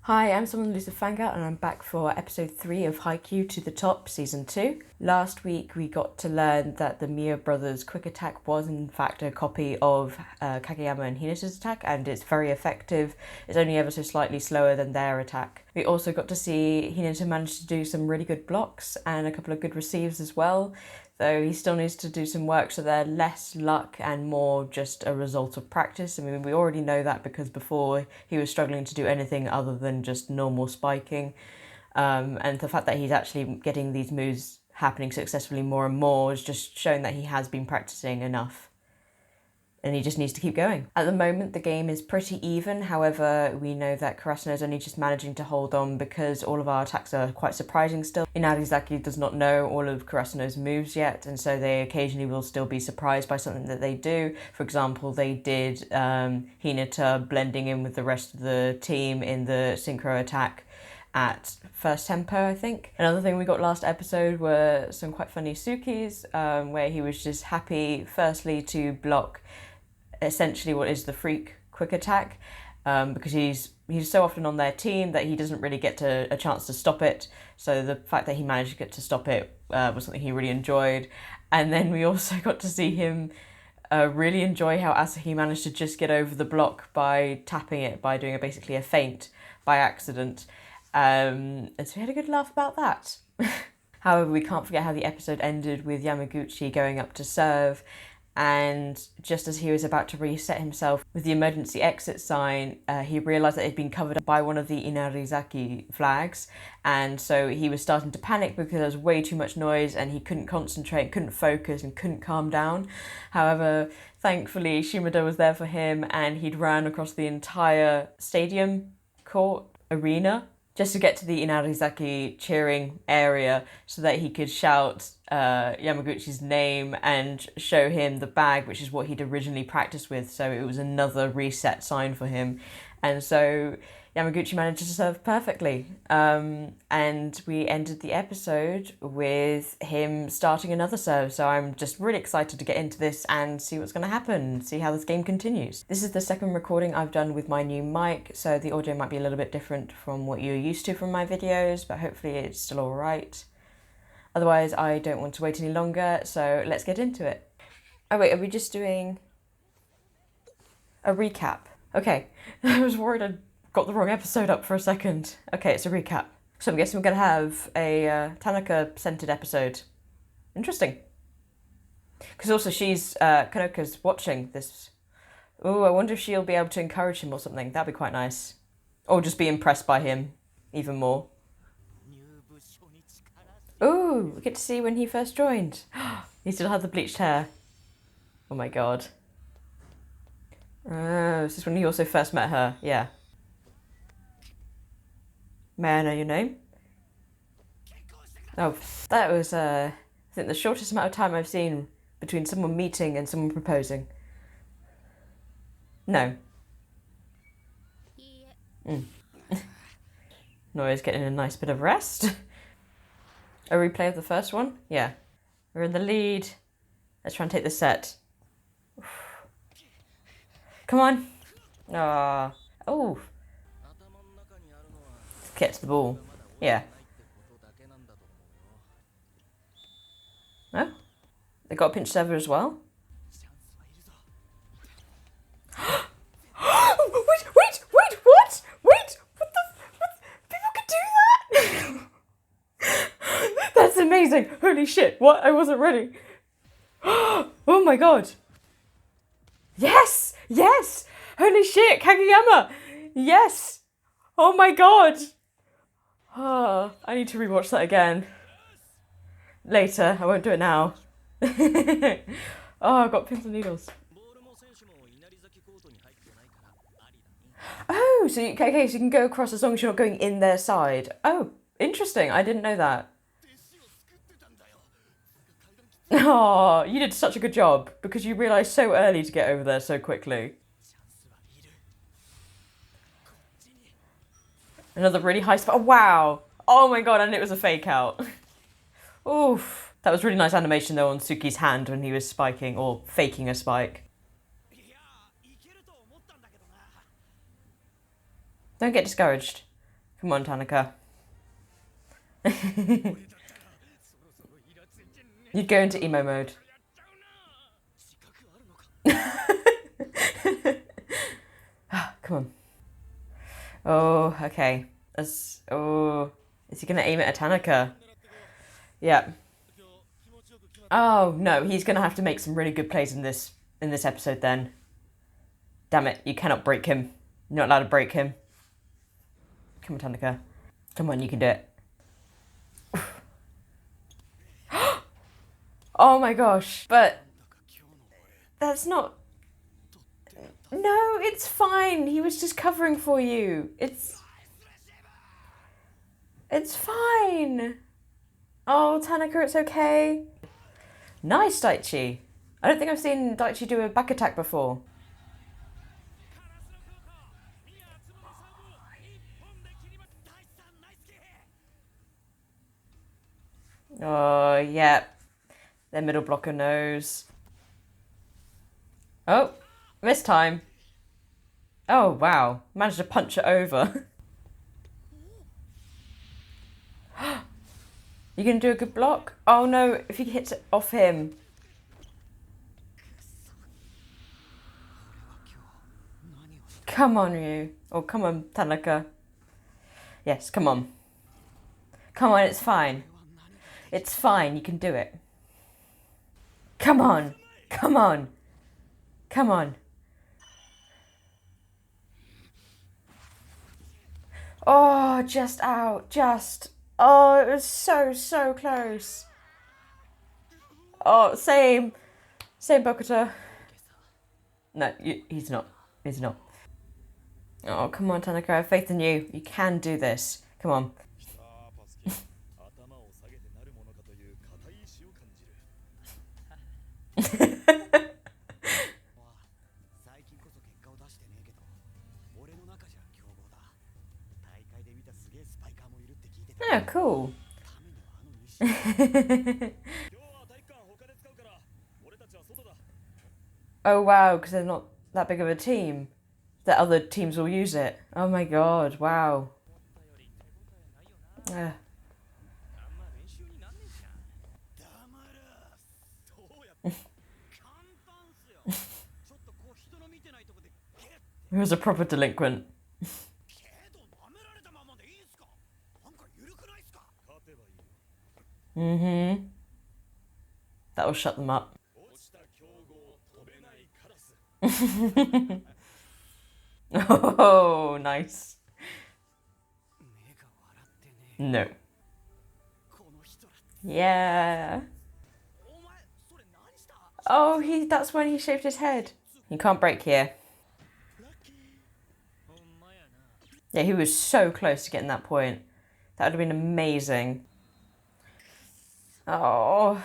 Hi, I'm someone Lucy Fangirl and I'm back for episode 3 of Haikyuu to the Top season 2. Last week we got to learn that the Mia brothers' quick attack was in fact a copy of Kageyama and Hinata's attack, and it's very effective. It's only ever so slightly slower than their attack. We also got to see Hinata manage to do some really good blocks and a couple of good receives as well, though he still needs to do some work, so they're less luck and more just a result of practice. I mean, we already know that because before he was struggling to do anything other than just normal spiking. And the fact that he's actually getting these moves happening successfully more and more is just showing that he has been practicing enough. And he just needs to keep going. At the moment, the game is pretty even. However, we know that Karasuno is only just managing to hold on because all of our attacks are quite surprising still. Inarizaki does not know all of Karasuno's moves yet, and so they occasionally will still be surprised by something that they do. For example, they did Hinata blending in with the rest of the team in the synchro attack at first tempo, I think. Another thing we got last episode were some quite funny Tsukis, where he was just happy, firstly, to block essentially what is the freak quick attack, because he's so often on their team that he doesn't really get a chance to stop it. So the fact that he managed to get to stop it was something he really enjoyed. And then we also got to see him really enjoy how Asahi managed to just get over the block by tapping it, by doing basically a feint by accident. And so we had a good laugh about that. However, we can't forget how the episode ended with Yamaguchi going up to serve, and just as he was about to reset himself with the emergency exit sign, he realised that it had been covered by one of the Inarizaki flags, and so he was starting to panic because there was way too much noise and he couldn't concentrate, couldn't focus and couldn't calm down. However, thankfully Shimada was there for him, and he'd run across the entire stadium court arena just to get to the Inarizaki cheering area so that he could shout Yamaguchi's name and show him the bag, which is what he'd originally practiced with. So it was another reset sign for him. And so Yamaguchi managed to serve perfectly. And we ended the episode with him starting another serve. So I'm just really excited to get into this and see what's going to happen, see how this game continues. This is the second recording I've done with my new mic, so the audio might be a little bit different from what you're used to from my videos, but hopefully it's still all right. Otherwise, I don't want to wait any longer, so let's get into it. Oh wait, are we just doing a recap? Okay, I was worried I'd got the wrong episode up for a second. Okay, it's a recap. So I'm guessing we're going to have a Tanaka-centered episode. Interesting. Because also she's, Kanoka's watching this. Ooh, I wonder if she'll be able to encourage him or something. That'd be quite nice. Or just be impressed by him even more. Ooh, we get to see when he first joined. He still had the bleached hair. Oh my god. This is when he also first met her, yeah. May I know your name? Oh, that was, I think the shortest amount of time I've seen between someone meeting and someone proposing. No. Nora's getting a nice bit of rest. A replay of the first one? Yeah. We're in the lead. Let's try and take the set. Come on. Ah. Oh. Get to the ball. Yeah. Oh? They got a pinch server as well? Wait, what? Wait, what the... People could do that? That's amazing. Holy shit, what? I wasn't ready. Oh my god. Yes! Yes! Holy shit, Kageyama! Yes! Oh my god! Oh, I need to rewatch that again. Later, I won't do it now. Oh, I've got pins and needles. Oh, so you can go across as long as you're not going in their side. Oh, interesting. I didn't know that. Oh, you did such a good job because you realised so early to get over there so quickly. Another really high spot. Oh, wow. Oh my god, and it was a fake out. Oof. That was really nice animation though on Suki's hand when he was spiking or faking a spike. Don't get discouraged. Come on, Tanaka. You'd go into emo mode. Come on. Oh, okay. Oh, is he gonna aim it at Tanaka? Yeah. Oh no, he's gonna have to make some really good plays in this episode then. Damn it, you cannot break him. You're not allowed to break him. Come on, Tanaka. Come on, you can do it. Oh my gosh, but that's not... No, it's fine. He was just covering for you. It's fine. Oh, Tanaka, it's okay. Nice, Daichi. I don't think I've seen Daichi do a back attack before. Oh, yeah. Their middle blocker knows. Oh, this time. Oh, wow. Managed to punch it over. You gonna do a good block? Oh no, if he hits it off him. Come on, Ryu. Oh, come on, Tanaka. Yes, come on. Come on, it's fine. It's fine, you can do it. Come on. Come on. Come on. Oh, just out. Just. Oh, it was so close. Oh, same. Same, Bokata. No, he's not. He's not. Oh, come on, Tanaka. I have faith in you. You can do this. Come on. Oh, cool. Oh, wow, because they're not that big of a team. That other teams will use it. Oh my god, wow. He was a proper delinquent. Mm-hmm. That will shut them up. Oh, nice. No. Yeah. Oh, that's when he shaved his head. You can't break here. Yeah, he was so close to getting that point. That would have been amazing. Oh.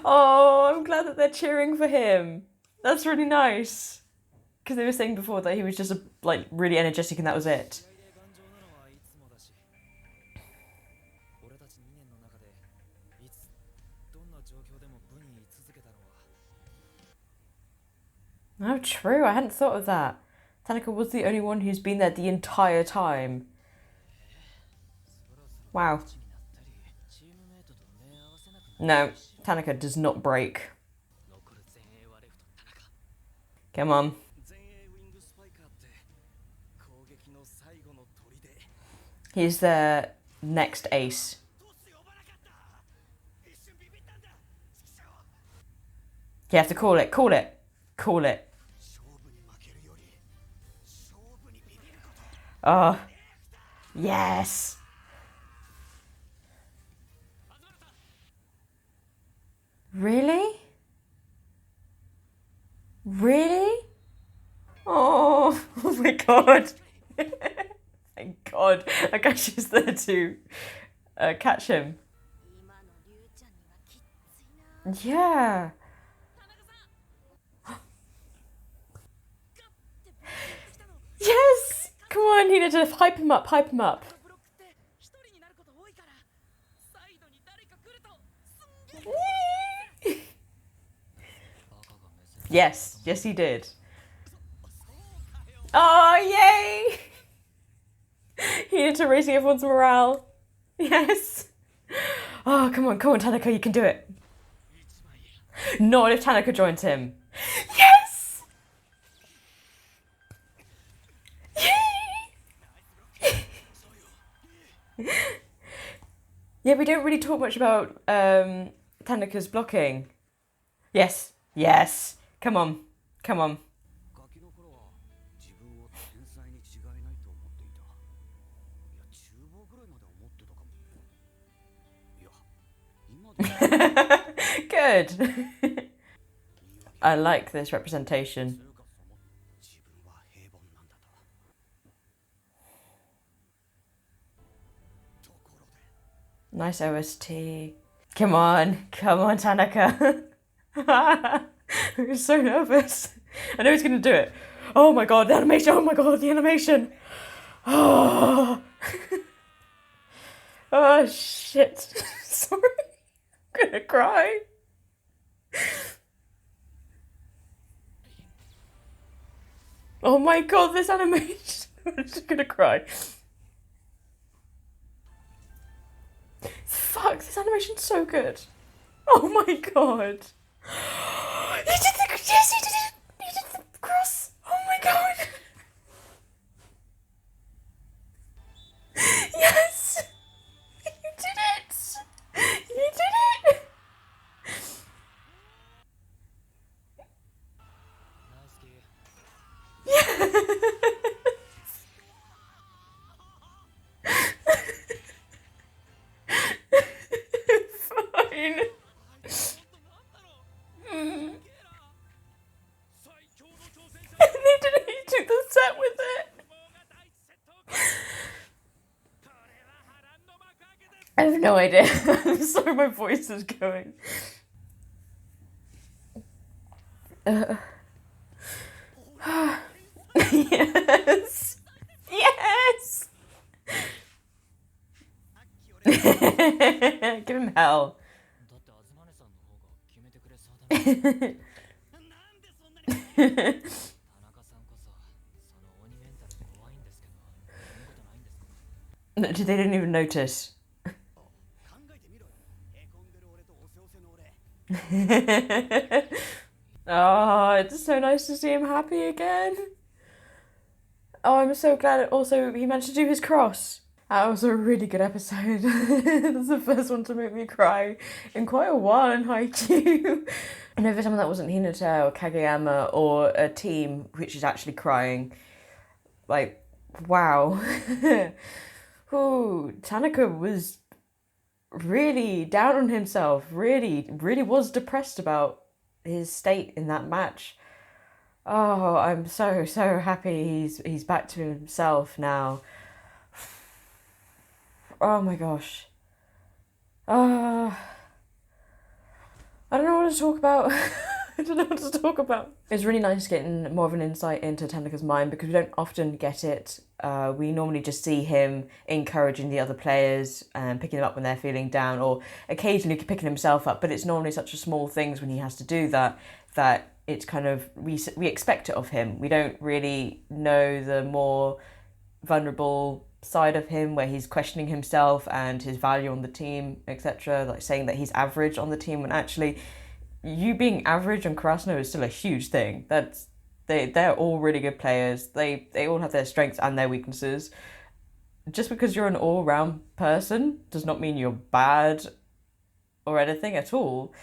Oh, I'm glad that they're cheering for him. That's really nice. Because they were saying before that he was just like really energetic and that was it. Oh, true. I hadn't thought of that. Tanaka was the only one who's been there the entire time. Wow. No, Tanaka does not break. Come on. He's the next ace. You have to call it, call it, call it. Oh, yes. Really? Really? Oh, oh my god. Thank god. I guess she's there to catch him. Yeah. Yes! Come on, you need to hype him up, hype him up. Yes, yes he did. Oh, yay! Into raising everyone's morale. Yes. Oh, come on, Tanaka, you can do it. Not if Tanaka joins him. Yes! Yeah, we don't really talk much about Tanaka's blocking. Yes, yes. Come on, come on. Good. I like this representation. Nice OST. Come on, Tanaka. I'm so nervous. I know he's gonna do it. Oh my god, the animation! Oh my god, the animation! Oh, oh shit. Sorry. I'm gonna cry. Oh my god, this animation. I'm just gonna cry. Fuck, this animation's so good. Oh my god. He did the, yes, he did it. He did the cross. Oh my god. Yes. You did it. You did it. Yes. Fine. And he didn't. He took the set with it. I have no idea. I'm sorry, my voice is going. Yes. Yes. Give him hell. They didn't even notice. Oh, it's so nice to see him happy again. Oh, I'm so glad also he managed to do his cross. That was a really good episode. That's the first one to make me cry in quite a while in Haikyuu. And every time that wasn't Hinata or Kageyama or a team which is actually crying, like, wow. Ooh, Tanaka was really down on himself, really was depressed about his state in that match. Oh, I'm so happy he's back to himself now. Oh my gosh. I don't know what to talk about. I don't know what to talk about. It's really nice getting more of an insight into Tanaka's mind because we don't often get it. We normally just see him encouraging the other players and picking them up when they're feeling down, or occasionally picking himself up, but it's normally such a small things when he has to do that it's kind of, we expect it of him. We don't really know the more vulnerable side of him where he's questioning himself and his value on the team, etc., like saying that he's average on the team when actually you being average on Karasuno is still a huge thing. They're all really good players. They all have their strengths and their weaknesses. Just because you're an all-round person does not mean you're bad or anything at all.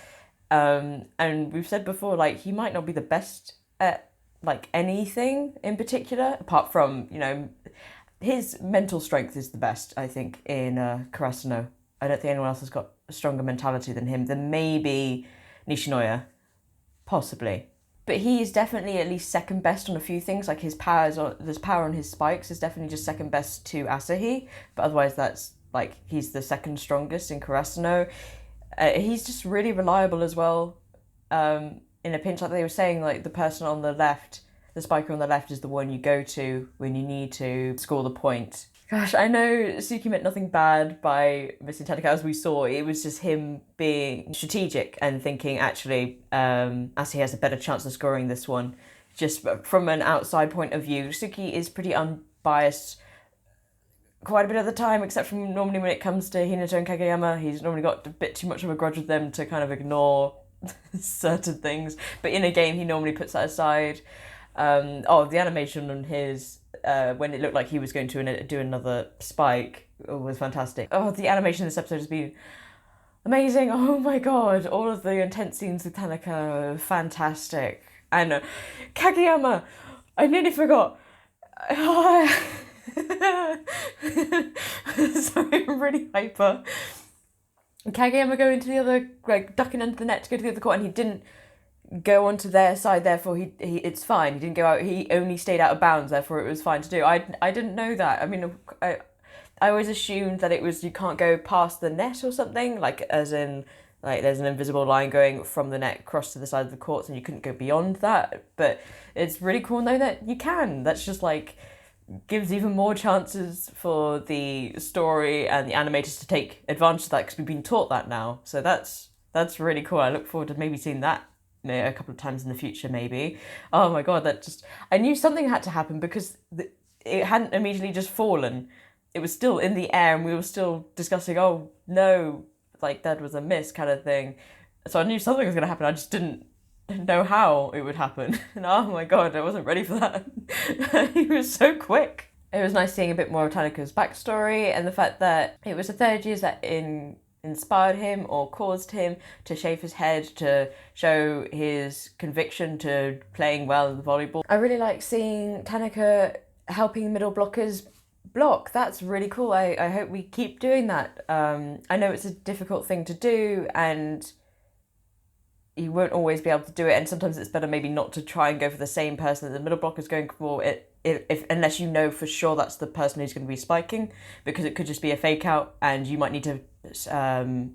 And we've said before, like, he might not be the best at like anything in particular, apart from, you know, his mental strength is the best, I think, in Karasuno. I don't think anyone else has got a stronger mentality than him. Than maybe Nishinoya, possibly. But he is definitely at least second best on a few things, like his there's power on his spikes is definitely just second best to Asahi, but otherwise that's like he's the second strongest in Karasuno. He's just really reliable as well. In a pinch, like they were saying, like the person on the left, the spiker on the left is the one you go to when you need to score the point. Gosh, I know Suki meant nothing bad by missing Tanaka, as we saw. It was just him being strategic and thinking, actually, Asahi has a better chance of scoring this one. Just from an outside point of view, Suki is pretty unbiased quite a bit of the time, except for normally when it comes to Hinata and Kageyama, he's normally got a bit too much of a grudge with them to kind of ignore certain things. But in a game, he normally puts that aside. The animation on his, when it looked like he was going to do another spike, was fantastic. Oh, the animation in this episode has been amazing. Oh my god, all of the intense scenes with Tanaka are fantastic. And Kageyama, I nearly forgot. Sorry, I'm really hyper. Kageyama going to the other, like ducking under the net to go to the other court, and he didn't go onto their side, therefore he it's fine. He didn't go out, he only stayed out of bounds, therefore it was fine to do. I didn't know that. I mean, I always assumed that it was you can't go past the net or something, like as in like there's an invisible line going from the net across to the side of the courts and you couldn't go beyond that. But it's really cool though that you can. That's just like gives even more chances for the story and the animators to take advantage of that, because we've been taught that now. So that's really cool. I look forward to maybe seeing that a couple of times in the future, maybe. Oh my god, I knew something had to happen, because it hadn't immediately just fallen. It was still in the air and we were still discussing, oh no, like that was a miss kind of thing. So I knew something was going to happen, I just didn't know how it would happen. And oh my god, I wasn't ready for that. He was so quick. It was nice seeing a bit more of Tanaka's backstory and the fact that it was the third years that inspired him or caused him to shave his head, to show his conviction to playing well in the volleyball. I really like seeing Tanaka helping middle blockers block. That's really cool. I hope we keep doing that. I know it's a difficult thing to do and you won't always be able to do it, and sometimes it's better maybe not to try and go for the same person that the middle blocker is going for, if unless you know for sure that's the person who's going to be spiking, because it could just be a fake out and you might need to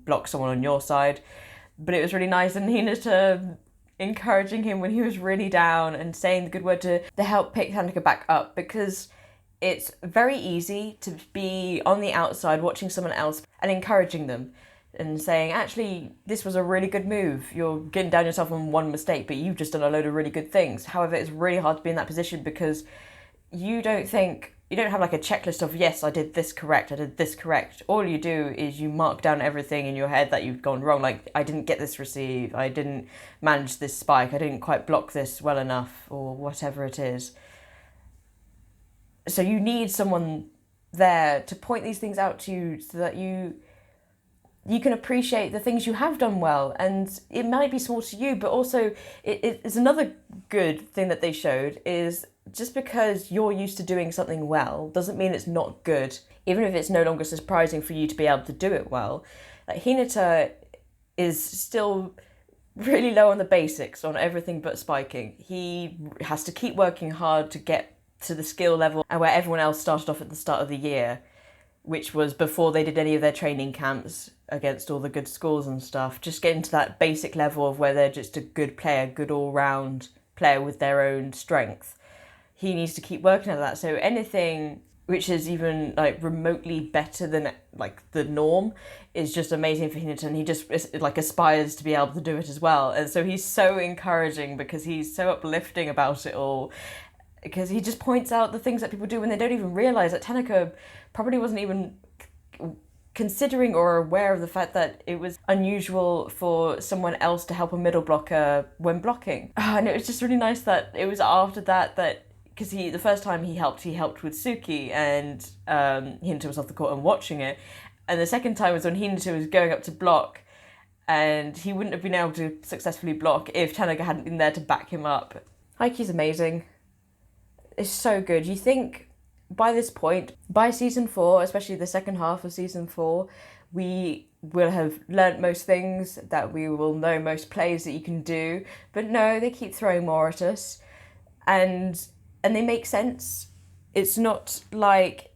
block someone on your side. But it was really nice, and Hinata encouraging him when he was really down and saying the good word to help pick Tanaka back up, because it's very easy to be on the outside watching someone else and encouraging them and saying, actually, this was a really good move. You're getting down yourself on one mistake, but you've just done a load of really good things. However, it's really hard to be in that position because you don't have like a checklist of, yes, I did this correct, I did this correct. All you do is you mark down everything in your head that you've gone wrong. Like, I didn't get this receive, I didn't manage this spike, I didn't quite block this well enough, or whatever it is. So you need someone there to point these things out to you so that you can appreciate the things you have done well. And it might be small to you, but also it's another good thing that they showed is just because you're used to doing something well doesn't mean it's not good. Even if it's no longer surprising for you to be able to do it well. Like Hinata is still really low on the basics on everything but spiking. He has to keep working hard to get to the skill level and where everyone else started off at the start of the year, which was before they did any of their training camps against all the good schools and stuff. Just getting to that basic level of where they're just a good player, good all-round player with their own strength. He needs to keep working at that. So anything which is even like remotely better than like the norm is just amazing for Hinata, and he just like aspires to be able to do it as well. And so he's so encouraging because he's so uplifting about it all, because he just points out the things that people do when they don't even realise that Tanaka probably wasn't even considering or aware of the fact that it was unusual for someone else to help a middle blocker when blocking. And it was just really nice that it was after that because the first time he helped with Suki, and Hinata was off the court and watching it, and the second time was when Hinata was going up to block, and he wouldn't have been able to successfully block if Tanaka hadn't been there to back him up. Haikyuu's amazing. It's so good. You think by this point, by season 4, especially the second half of season 4, we will have learnt most things, that we will know most plays that you can do, but no, they keep throwing more at us, and they make sense. It's not like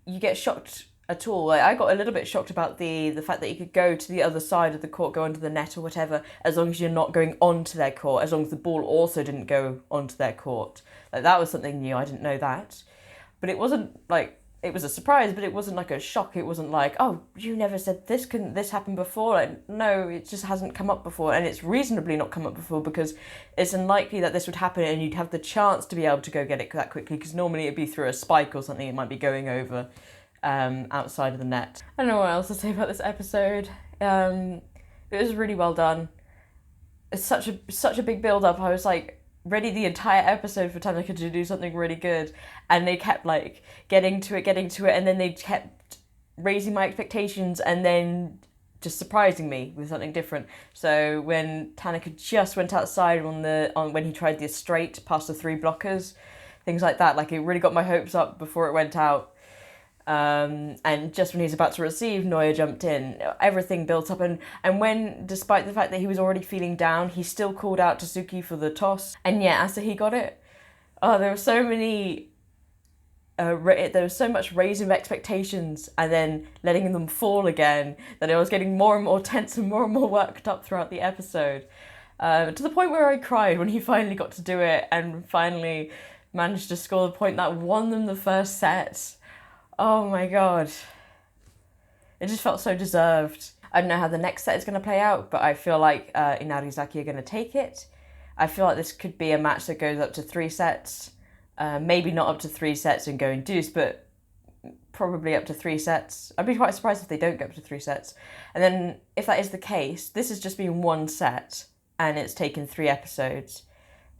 you get shocked at all. Like, I got a little bit shocked about the fact that you could go to the other side of the court, go under the net or whatever, as long as you're not going onto their court, as long as the ball also didn't go onto their court. Like, that was something new. I didn't know that. But it wasn't like, it was a surprise, but it wasn't like a shock. It wasn't like, oh, you never said this, couldn't this happen before? Like, no, it just hasn't come up before, and it's reasonably not come up before because it's unlikely that this would happen and you'd have the chance to be able to go get it that quickly, because normally it'd be through a spike or something, it might be going over. outside of the net. I don't know what else to say about this episode. It was really well done. It's such a big build up. I was like ready the entire episode for Tanaka to do something really good, and they kept like getting to it, and then they kept raising my expectations and then just surprising me with something different. So when Tanaka just went outside when he tried the straight past the 3 blockers, things like that, like it really got my hopes up before it went out. And just when he's about to receive, Noya jumped in. Everything built up, and when, despite the fact that he was already feeling down, he still called out to Suki for the toss. And yeah, after he got it, there were so many. There was so much raising of expectations and then letting them fall again that I was getting more and more tense and more worked up throughout the episode, to the point where I cried when he finally got to do it and finally managed to score the point that won them the first set. Oh my god. It just felt so deserved. I don't know how the next set is going to play out, but I feel like Inarizaki are going to take it. I feel like this could be a match that goes up to 3 sets. Maybe not up to 3 sets and go in deuce, but probably up to 3 sets. I'd be quite surprised if they don't go up to 3 sets. And then if that is the case, this has just been 1 set and it's taken 3 episodes.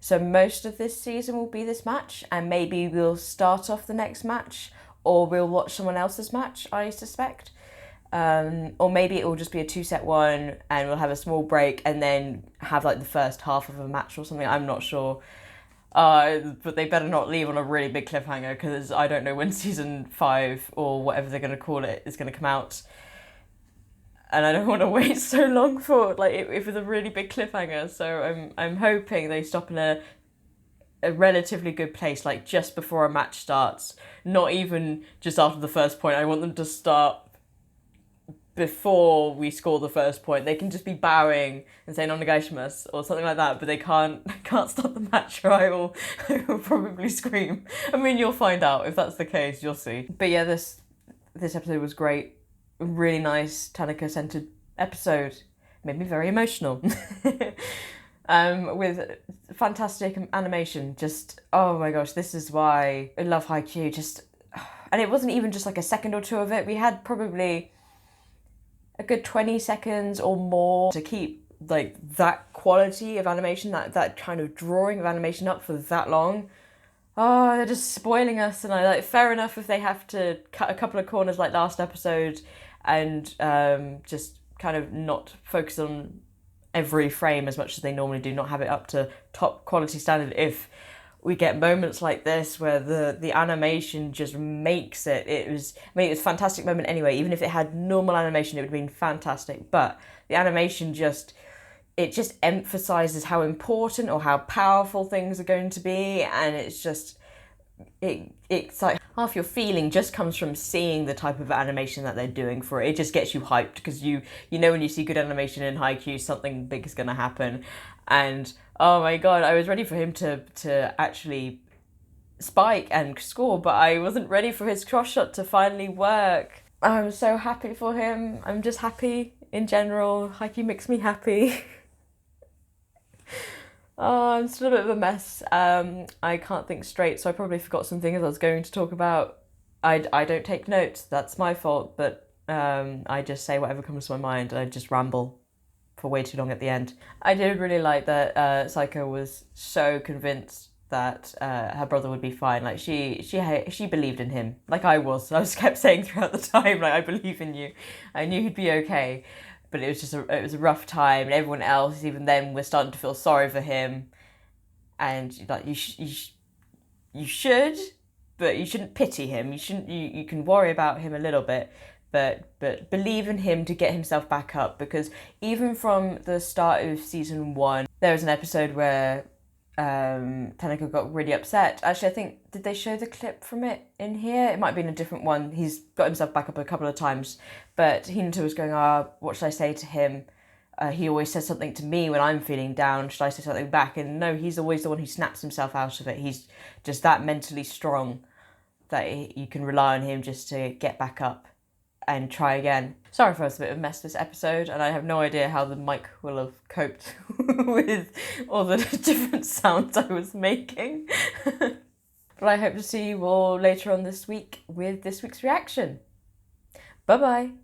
So most of this season will be this match, and maybe we'll start off the next match, or we'll watch someone else's match, I suspect. Or maybe it will just be a 2-set one and we'll have a small break and then have like the first half of a match or something. I'm not sure. But they better not leave on a really big cliffhanger, because I don't know when season 5 or whatever they're going to call it is going to come out. And I don't want to wait so long for like if it's a really big cliffhanger. So I'm hoping they stop in a relatively good place, like just before a match starts. Not even just after the first point. I want them to start before we score the first point. They can just be bowing and saying "onegaishimasu" or something like that, but they can't start the match, or I will probably scream. I mean, you'll find out if that's the case. You'll see. But yeah, this episode was great. Really nice Tanaka-centered episode. Made me very emotional. With fantastic animation. Just, oh my gosh, this is why I love Haikyuu. Just, and it wasn't even just like a second or two of it. We had probably a good 20 seconds or more to keep like that quality of animation, that kind of drawing of animation up for that long. Oh, they're just spoiling us. And I like, fair enough if they have to cut a couple of corners like last episode and just kind of not focus on every frame as much as they normally do, not have it up to top quality standard. If we get moments like this where the animation just makes it. It was a fantastic moment anyway. Even if it had normal animation, it would have been fantastic. But the animation just emphasizes how important or how powerful things are going to be, and it's just it's like half your feeling just comes from seeing the type of animation that they're doing for it. It just gets you hyped, because you know when you see good animation in Haikyuu, something big is going to happen. And oh my god, I was ready for him to actually spike and score, but I wasn't ready for his cross shot to finally work. I'm so happy for him. I'm just happy in general. Haikyuu makes me happy. Oh, I'm still a bit of a mess. I can't think straight, so I probably forgot some things I was going to talk about. I don't take notes, that's my fault, but I just say whatever comes to my mind, and I just ramble for way too long at the end. I did really like that Saiko was so convinced that her brother would be fine. Like she believed in him, like I was. I just kept saying throughout the time, like, I believe in you. I knew he'd be okay. But it was just it was a rough time, and everyone else, even then, was starting to feel sorry for him. And like you should, but you shouldn't pity him. You shouldn't. You can worry about him a little bit, but believe in him to get himself back up. Because even from the start of season 1, there was an episode where Tanaka got really upset. Actually, I think, did they show the clip from it in here? It might have been a different one. He's got himself back up a couple of times, but Hinata was going, what should I say to him? He always says something to me when I'm feeling down. Should I say something back? And no, he's always the one who snaps himself out of it. He's just that mentally strong that you can rely on him just to get back up and try again. Sorry if I was a bit of a mess this episode, and I have no idea how the mic will have coped with all the different sounds I was making. But I hope to see you all later on this week with this week's reaction. Bye bye!